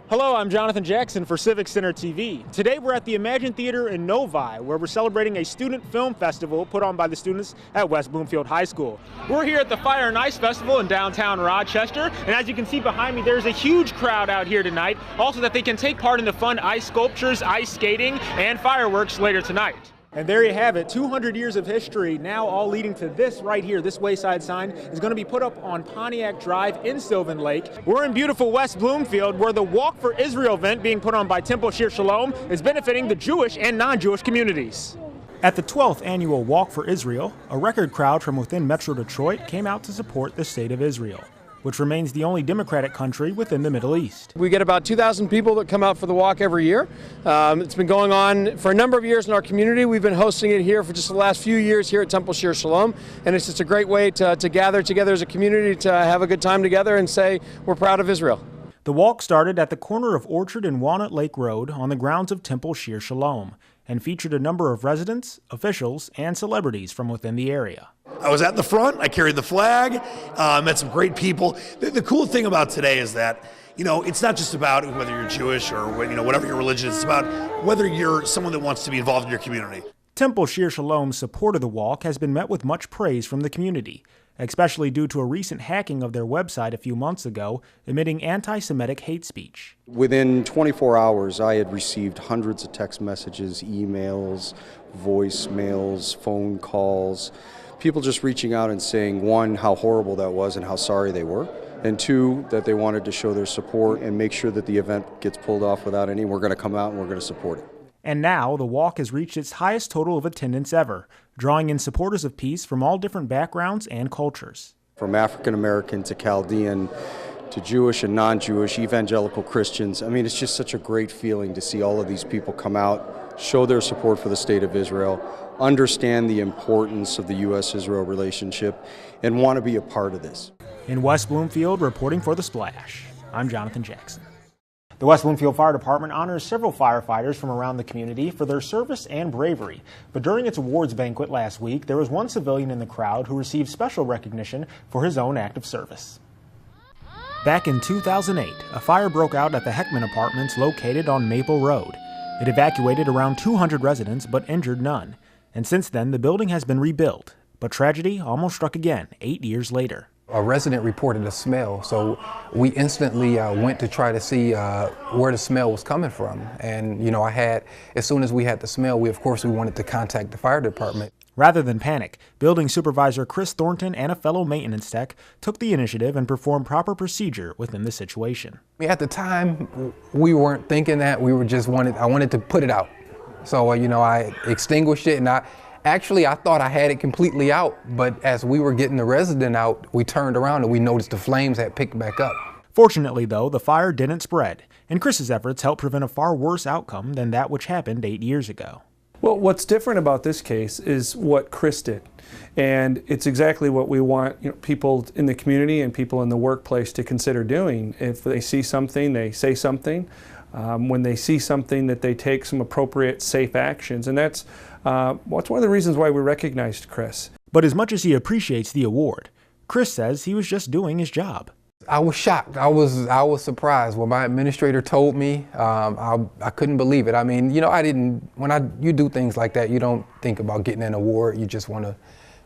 Hello, I'm Jonathan Jackson for Civic Center TV. Today we're at the Imagine Theater in Novi, where we're celebrating a student film festival put on by the students at West Bloomfield High School. We're here at the Fire and Ice Festival in downtown Rochester, and as you can see behind me, there's a huge crowd out here tonight, also that they can take part in the fun ice sculptures, ice skating, and fireworks later tonight. And there you have it, 200 years of history, now all leading to this right here. This wayside sign is going to be put up on Pontiac Drive in Sylvan Lake. We're in beautiful West Bloomfield, where the Walk for Israel event being put on by Temple Shir Shalom is benefiting the Jewish and non-Jewish communities. At the 12th annual Walk for Israel, a record crowd from within Metro Detroit came out to support the state of Israel, which remains the only democratic country within the Middle East. We get about 2,000 people that come out for the walk every year. It's been going on for a number of years in our community. We've been hosting it here for just the last few years here at Temple Shir Shalom, and it's just a great way to gather together as a community to have a good time together and say we're proud of Israel. The walk started at the corner of Orchard and Walnut Lake Road on the grounds of Temple Shir Shalom and featured a number of residents, officials, and celebrities from within the area. I was at the front, I carried the flag, met some great people. The cool thing about today is that, it's not just about whether you're Jewish or, whatever your religion is. It's about whether you're someone that wants to be involved in your community. Temple Shir Shalom's support of the walk has been met with much praise from the community, especially due to a recent hacking of their website a few months ago, emitting anti-Semitic hate speech. Within 24 hours, I had received hundreds of text messages, emails, voicemails, phone calls, people just reaching out and saying, one, how horrible that was and how sorry they were, and two, that they wanted to show their support and make sure that the event gets pulled off without any. We're going to come out and we're going to support it. And now the walk has reached its highest total of attendance ever, drawing in supporters of peace from all different backgrounds and cultures. From African American to Chaldean to Jewish and non-Jewish, evangelical Christians. I mean, it's just such a great feeling to see all of these people come out, show their support for the state of Israel, understand the importance of the U.S.-Israel relationship, and want to be a part of this. In West Bloomfield, reporting for The Splash, I'm Jonathan Jackson. The West Bloomfield Fire Department honors several firefighters from around the community for their service and bravery. But during its awards banquet last week, there was one civilian in the crowd who received special recognition for his own act of service. Back in 2008, a fire broke out at the Heckman Apartments located on Maple Road. It evacuated around 200 residents but injured none. And since then, the building has been rebuilt. But tragedy almost struck again 8 years later. A resident reported a smell, so we instantly went to try to see where the smell was coming from. And, as soon as we had the smell, we wanted to contact the fire department. Rather than panic, building supervisor Chris Thornton and a fellow maintenance tech took the initiative and performed proper procedure within the situation. At the time, we weren't thinking that. I wanted to put it out. So, I extinguished it, and I thought I had it completely out, but as we were getting the resident out, we turned around and we noticed the flames had picked back up. Fortunately, though, the fire didn't spread, and Chris's efforts helped prevent a far worse outcome than that which happened 8 years ago. Well, what's different about this case is what Chris did, and it's exactly what we want people in the community and people in the workplace to consider doing. If they see something, they say something. When they see something, that they take some appropriate, safe actions, and that's one of the reasons why we recognized Chris. But as much as he appreciates the award, Chris says he was just doing his job. I was shocked. I was surprised when my administrator told me. I couldn't believe it. I mean, you do things like that, you don't think about getting an award. You just want to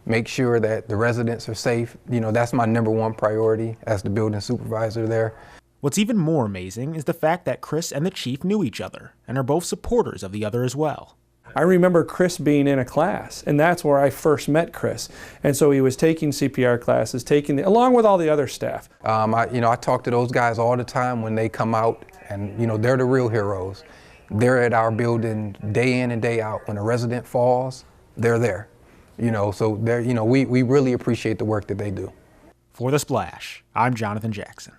make sure that the residents are safe. That's my number one priority as the building supervisor there. What's even more amazing is the fact that Chris and the chief knew each other and are both supporters of the other as well. I remember Chris being in a class, and that's where I first met Chris. And so he was taking CPR classes, along with all the other staff. I talk to those guys all the time when they come out, and they're the real heroes. They're at our building day in and day out. When a resident falls, they're there. So we really appreciate the work that they do. For The Splash, I'm Jonathan Jackson.